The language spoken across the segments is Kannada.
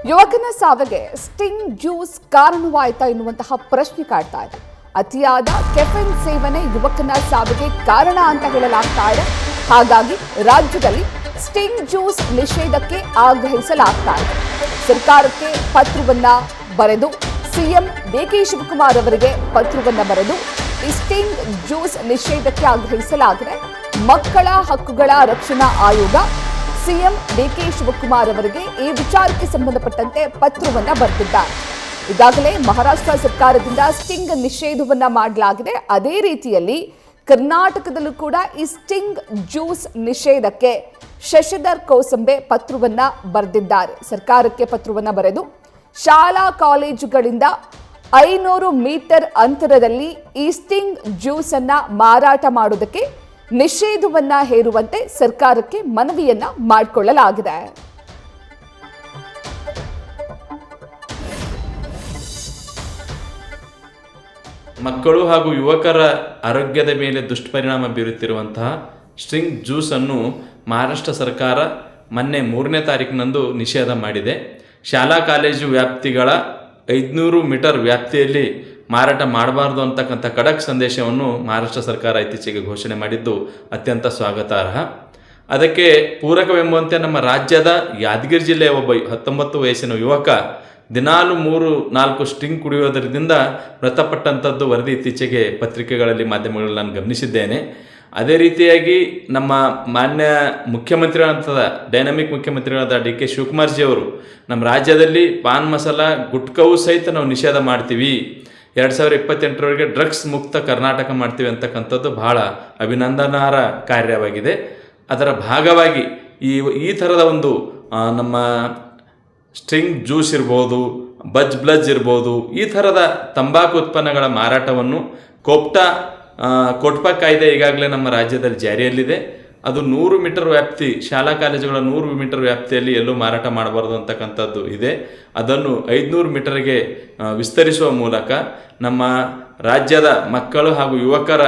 ಯುವಕನ ಸಾವಿಗೆ ಸ್ಟಿಂಗ್ ಜ್ಯೂಸ್ ಕಾರಣವಾಯಿತಾ ಎನ್ನುವಂತಹ ಪ್ರಶ್ನೆ ಕಾಡ್ತಾ ಇದೆ. ಅತಿಯಾದ ಕೆಫಿನ್ ಸೇವನೆ ಯುವಕನ ಸಾವಿಗೆ ಕಾರಣ ಅಂತ ಹೇಳಲಾಗ್ತಾ ಇದೆ. ಹಾಗಾಗಿ ರಾಜ್ಯದಲ್ಲಿ ಸ್ಟಿಂಗ್ ಜ್ಯೂಸ್ ನಿಷೇಧಕ್ಕೆ ಆಗ್ರಹಿಸಲಾಗ್ತಾ ಇದೆ. ಸರ್ಕಾರಕ್ಕೆ ಪತ್ರವನ್ನ ಬರೆದು ಸಿಎಂ ಡಿಕೆ ಶಿವಕುಮಾರ್ ಅವರಿಗೆ ಪತ್ರವನ್ನ ಬರೆದು ಈ ಸ್ಟಿಂಗ್ ಜ್ಯೂಸ್ ನಿಷೇಧಕ್ಕೆ ಆಗ್ರಹಿಸಲಾಗಿದೆ. ಮಕ್ಕಳ ಹಕ್ಕುಗಳ ರಕ್ಷಣಾ ಆಯೋಗ ಸಿಎಂ ಡಿಕೆ ಶಿವಕುಮಾರ್ ಅವರಿಗೆ ಈ ವಿಚಾರಕ್ಕೆ ಸಂಬಂಧಪಟ್ಟಂತೆ ಪತ್ರವನ್ನ ಬರೆದಿದ್ದಾರೆ. ಈಗಾಗಲೇ ಮಹಾರಾಷ್ಟ್ರ ಸರ್ಕಾರದಿಂದ ಸ್ಟಿಂಗ್ ನಿಷೇಧವನ್ನ ಮಾಡಲಾಗಿದೆ. ಅದೇ ರೀತಿಯಲ್ಲಿ ಕರ್ನಾಟಕದಲ್ಲೂ ಕೂಡ ಈ ಸ್ಟಿಂಗ್ ಜ್ಯೂಸ್ ನಿಷೇಧಕ್ಕೆ ಶಶಿಧರ್ ಕೋಸಂಬೆ ಪತ್ರವನ್ನ ಬರೆದಿದ್ದಾರೆ. ಸರ್ಕಾರಕ್ಕೆ ಪತ್ರವನ್ನ ಬರೆದು ಶಾಲಾ ಕಾಲೇಜುಗಳಿಂದ 500 ಮೀಟರ್ ಅಂತರದಲ್ಲಿ ಈ ಸ್ಟಿಂಗ್ ಜ್ಯೂಸ್ ಅನ್ನ ಮಾರಾಟ ಮಾಡೋದಕ್ಕೆ ನಿಷೇಧವನ್ನ ಹೇರುವಂತೆ ಸರ್ಕಾರಕ್ಕೆ ಮನವಿಯನ್ನ ಮಾಡಿಕೊಳ್ಳಲಾಗಿದೆ. ಮಕ್ಕಳು ಹಾಗೂ ಯುವಕರ ಆರೋಗ್ಯದ ಮೇಲೆ ದುಷ್ಪರಿಣಾಮ ಬೀರುತ್ತಿರುವಂತಹ ಸ್ಟಿಂಗ್ ಜ್ಯೂಸ್ ಅನ್ನು ಮಹಾರಾಷ್ಟ್ರ ಸರ್ಕಾರ ಮೊನ್ನೆ 3ನೇ ತಾರೀಕಿನಂದು ನಿಷೇಧ ಮಾಡಿದೆ. ಶಾಲಾ ಕಾಲೇಜು ವ್ಯಾಪ್ತಿಗಳ 500 ಮೀಟರ್ ವ್ಯಾಪ್ತಿಯಲ್ಲಿ ಮಾರಾಟ ಮಾಡಬಾರ್ದು ಅಂತಕ್ಕಂಥ ಖಡಕ್ ಸಂದೇಶವನ್ನು ಮಹಾರಾಷ್ಟ್ರ ಸರ್ಕಾರ ಇತ್ತೀಚೆಗೆ ಘೋಷಣೆ ಮಾಡಿದ್ದು ಅತ್ಯಂತ ಸ್ವಾಗತಾರ್ಹ. ಅದಕ್ಕೆ ಪೂರಕವೆಂಬಂತೆ ನಮ್ಮ ರಾಜ್ಯದ ಯಾದಗಿರಿ ಜಿಲ್ಲೆಯ ಒಬ್ಬ 19 ವಯಸ್ಸಿನ ಯುವಕ ದಿನಾಲು 3-4 ಸ್ಟಿಂಗ್ ಕುಡಿಯೋದರಿಂದ ಮೃತಪಟ್ಟಂಥದ್ದು ವರದಿ ಇತ್ತೀಚೆಗೆ ಪತ್ರಿಕೆಗಳಲ್ಲಿ ಮಾಧ್ಯಮಗಳಲ್ಲಿ ನಾನು ಗಮನಿಸಿದ್ದೇನೆ. ಅದೇ ರೀತಿಯಾಗಿ ನಮ್ಮ ಮಾನ್ಯ ಮುಖ್ಯಮಂತ್ರಿಗಳಂತದ ಡೈನಾಮಿಕ್ ಮುಖ್ಯಮಂತ್ರಿಗಳಾದ ಡಿ ಕೆ ಶಿವಕುಮಾರ್ ಜಿ ಅವರು ನಮ್ಮ ರಾಜ್ಯದಲ್ಲಿ ಪಾನ್ ಮಸಾಲ ಗುಟ್ಕವೂ ಸಹಿತ ನಾವು ನಿಷೇಧ ಮಾಡ್ತೀವಿ, 2028ರವರೆಗೆ ಡ್ರಗ್ಸ್ ಮುಕ್ತ ಕರ್ನಾಟಕ ಮಾಡ್ತೀವಿ ಅಂತಕ್ಕಂಥದ್ದು ಬಹಳ ಅಭಿನಂದನಾರ್ಹ ಕಾರ್ಯವಾಗಿದೆ. ಅದರ ಭಾಗವಾಗಿ ಈ ಥರದ ಒಂದು ನಮ್ಮ ಸ್ಟಿಂಗ್ ಜ್ಯೂಸ್ ಇರ್ಬೋದು, ಬಜ್ ಬ್ಲಜ್ ಇರ್ಬೋದು, ಈ ಥರದ ತಂಬಾಕು ಉತ್ಪನ್ನಗಳ ಮಾರಾಟವನ್ನು ಕೋಟ್ಪಾ ಕಾಯ್ದೆ ಈಗಾಗಲೇ ನಮ್ಮ ರಾಜ್ಯದಲ್ಲಿ ಜಾರಿಯಲ್ಲಿದೆ. ಅದು 100 ಮೀಟರ್ ವ್ಯಾಪ್ತಿ, ಶಾಲಾ ಕಾಲೇಜುಗಳ 100 ಮೀಟರ್ ವ್ಯಾಪ್ತಿಯಲ್ಲಿ ಎಲ್ಲೂ ಮಾರಾಟ ಮಾಡಬಾರ್ದು ಅಂತಕ್ಕಂಥದ್ದು ಇದೆ. ಅದನ್ನು 500 ಮೀಟರ್ಗೆ ವಿಸ್ತರಿಸುವ ಮೂಲಕ ನಮ್ಮ ರಾಜ್ಯದ ಮಕ್ಕಳು ಹಾಗೂ ಯುವಕರ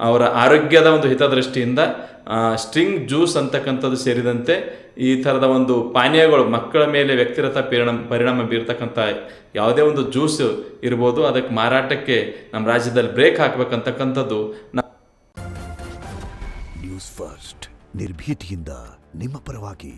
ಅವರ ಆರೋಗ್ಯದ ಒಂದು ಹಿತದೃಷ್ಟಿಯಿಂದ ಸ್ಟಿಂಗ್ ಜ್ಯೂಸ್ ಅಂತಕ್ಕಂಥದ್ದು ಸೇರಿದಂತೆ ಈ ಥರದ ಒಂದು ಪಾನೀಯಗಳು ಮಕ್ಕಳ ಮೇಲೆ ವ್ಯಕ್ತಿಗತ ಪರಿಣಾಮ ಬೀರ್ತಕ್ಕಂಥ ಯಾವುದೇ ಒಂದು ಜ್ಯೂಸ್ ಇರ್ಬೋದು, ಅದಕ್ಕೆ ಮಾರಾಟಕ್ಕೆ ನಮ್ಮ ರಾಜ್ಯದಲ್ಲಿ ಬ್ರೇಕ್ ಹಾಕಬೇಕಂತಕ್ಕಂಥದ್ದು. ನ್ಯೂಸ್ ಫಸ್ಟ್ ನಿರ್ಭೀತಿಯಿಂದ ನಿಮ್ಮ ಪರವಾಗಿ.